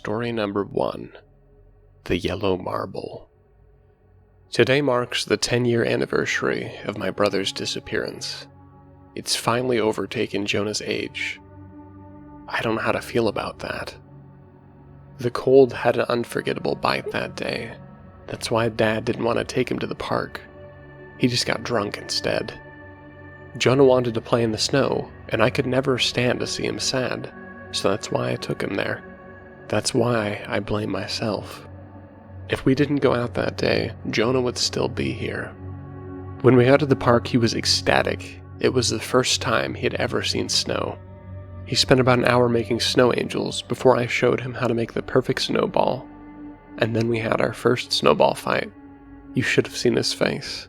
Story number 1. The Yellow Marble. Today marks the 10-year anniversary of my brother's disappearance. It's finally overtaken Jonah's age. I don't know how to feel about that. The cold had an unforgettable bite that day. That's why Dad didn't want to take him to the park. He just got drunk instead. Jonah wanted to play in the snow, and I could never stand to see him sad, so that's why I took him there. That's why I blame myself. If we didn't go out that day, Jonah would still be here. When we got to the park, he was ecstatic. It was the first time he had ever seen snow. He spent about an hour making snow angels before I showed him how to make the perfect snowball. And then we had our first snowball fight. You should have seen his face.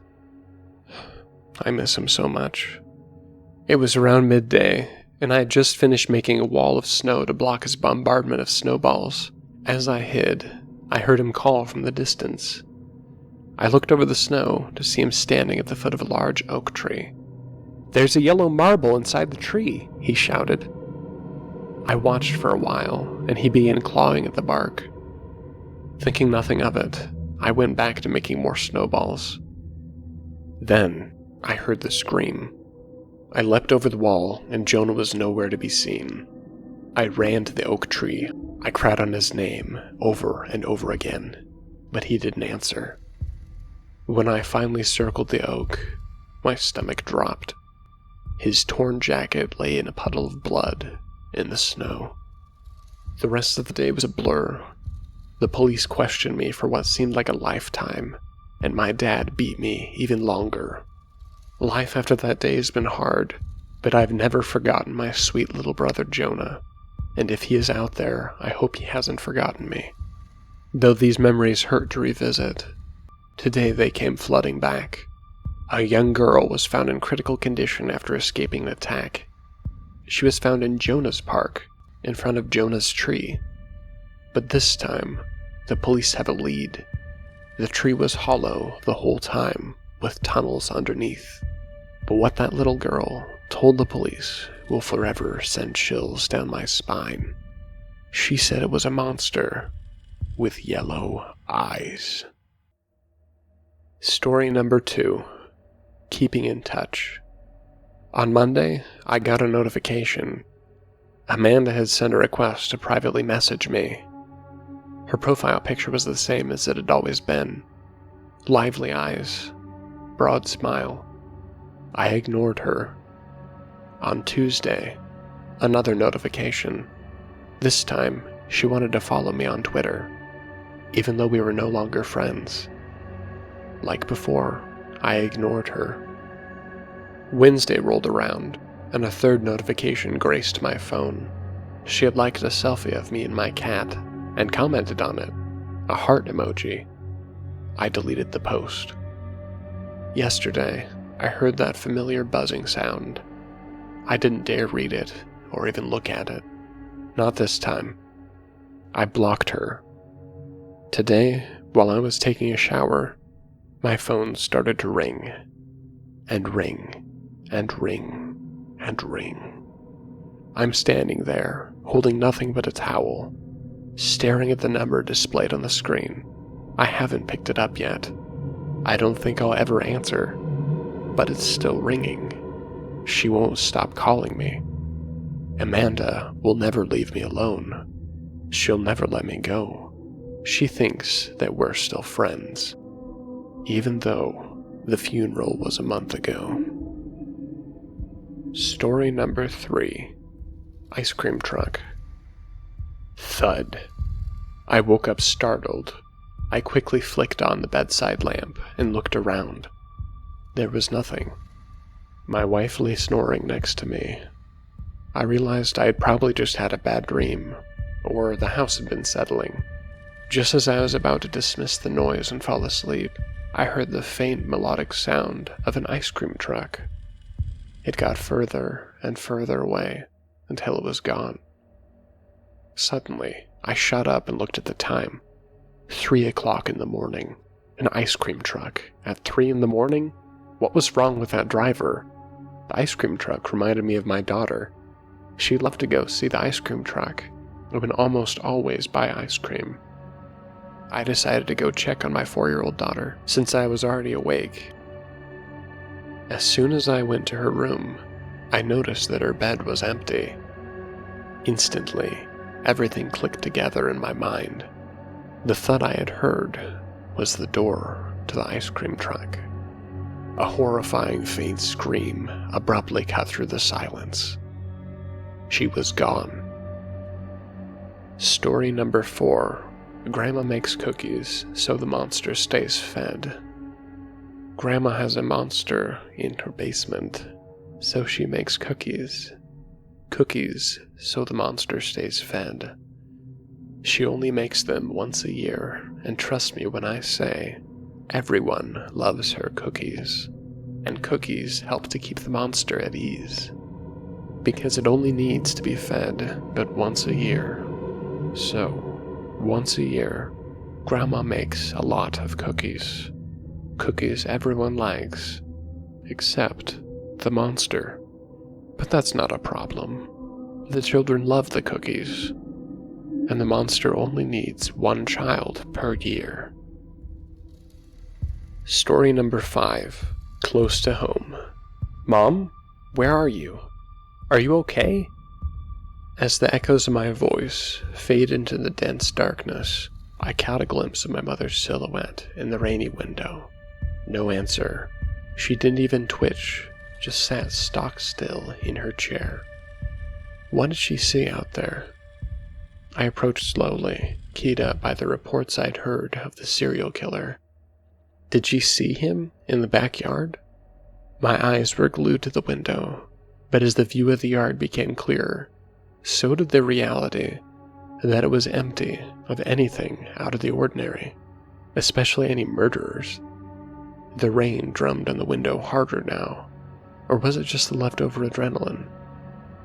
I miss him so much. It was around midday, and I had just finished making a wall of snow to block his bombardment of snowballs. As I hid, I heard him call from the distance. I looked over the snow to see him standing at the foot of a large oak tree. "There's a yellow marble inside the tree," he shouted. I watched for a while, and he began clawing at the bark. Thinking nothing of it, I went back to making more snowballs. Then, I heard the scream. I leapt over the wall, and Jonah was nowhere to be seen. I ran to the oak tree. I cried on his name over and over again, but he didn't answer. When I finally circled the oak, my stomach dropped. His torn jacket lay in a puddle of blood in the snow. The rest of the day was a blur. The police questioned me for what seemed like a lifetime, and my dad beat me even longer. Life after that day has been hard, but I've never forgotten my sweet little brother Jonah, and if he is out there, I hope he hasn't forgotten me. Though these memories hurt to revisit, today they came flooding back. A young girl was found in critical condition after escaping an attack. She was found in Jonah's park, in front of Jonah's tree. But this time, the police have a lead. The tree was hollow the whole time, with tunnels underneath. But what that little girl told the police will forever send chills down my spine. She said it was a monster with yellow eyes. Story number 2. Keeping in touch. On Monday, I got a notification. Amanda had sent a request to privately message me. Her profile picture was the same as it had always been. Lively eyes, broad smile. I ignored her. On Tuesday, another notification. This time, she wanted to follow me on Twitter, even though we were no longer friends. Like before, I ignored her. Wednesday rolled around, and a third notification graced my phone. She had liked a selfie of me and my cat, and commented on it, a heart emoji. I deleted the post. Yesterday, I heard that familiar buzzing sound. I didn't dare read it, or even look at it. Not this time. I blocked her. Today, while I was taking a shower, my phone started to ring, and ring, and ring, and ring. I'm standing there, holding nothing but a towel, staring at the number displayed on the screen. I haven't picked it up yet. I don't think I'll ever answer, but it's still ringing. She won't stop calling me. Amanda will never leave me alone. She'll never let me go. She thinks that we're still friends, even though the funeral was a month ago. Story number 3. Ice cream truck. Thud. I woke up startled. I quickly flicked on the bedside lamp and looked around. There was nothing. My wife lay snoring next to me. I realized I had probably just had a bad dream, or the house had been settling. Just as I was about to dismiss the noise and fall asleep, I heard the faint melodic sound of an ice cream truck. It got further and further away until it was gone. Suddenly, I shot up and looked at the time. 3 o'clock in the morning. An ice cream truck at 3 in the morning? What was wrong with that driver? The ice cream truck reminded me of my daughter. She'd love to go see the ice cream truck, I would almost always buy ice cream. I decided to go check on my 4-year-old daughter, since I was already awake. As soon as I went to her room, I noticed that her bed was empty. Instantly, everything clicked together in my mind. The thud I had heard was the door to the ice cream truck. A horrifying faint scream abruptly cut through the silence. She was gone. Story number 4. Grandma makes cookies so the monster stays fed. Grandma has a monster in her basement, so she makes cookies. Cookies so the monster stays fed. She only makes them once a year, and trust me when I say, everyone loves her cookies. And cookies help to keep the monster at ease. Because it only needs to be fed but once a year. So, once a year, Grandma makes a lot of cookies. Cookies everyone likes, except the monster. But that's not a problem. The children love the cookies, and the monster only needs one child per year. Story number 5, close to home. Mom, where are you? Are you okay? As the echoes of my voice fade into the dense darkness, I caught a glimpse of my mother's silhouette in the rainy window. No answer. She didn't even twitch, just sat stock still in her chair. What did she see out there? I approached slowly, keyed up by the reports I'd heard of the serial killer. Did she see him in the backyard? My eyes were glued to the window, but as the view of the yard became clearer, so did the reality that it was empty of anything out of the ordinary, especially any murderers. The rain drummed on the window harder now, or was it just the leftover adrenaline?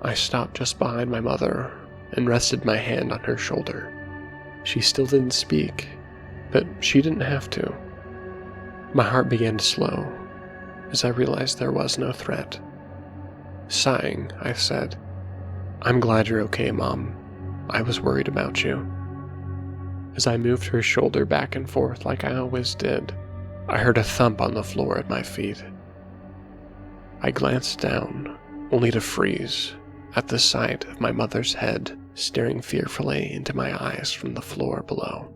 I stopped just behind my mother and rested my hand on her shoulder. She still didn't speak, but she didn't have to. My heart began to slow as I realized there was no threat. Sighing, I said, "I'm glad you're okay, Mom. I was worried about you." As I moved her shoulder back and forth like I always did, I heard a thump on the floor at my feet. I glanced down, only to freeze at the sight of my mother's head staring fearfully into my eyes from the floor below.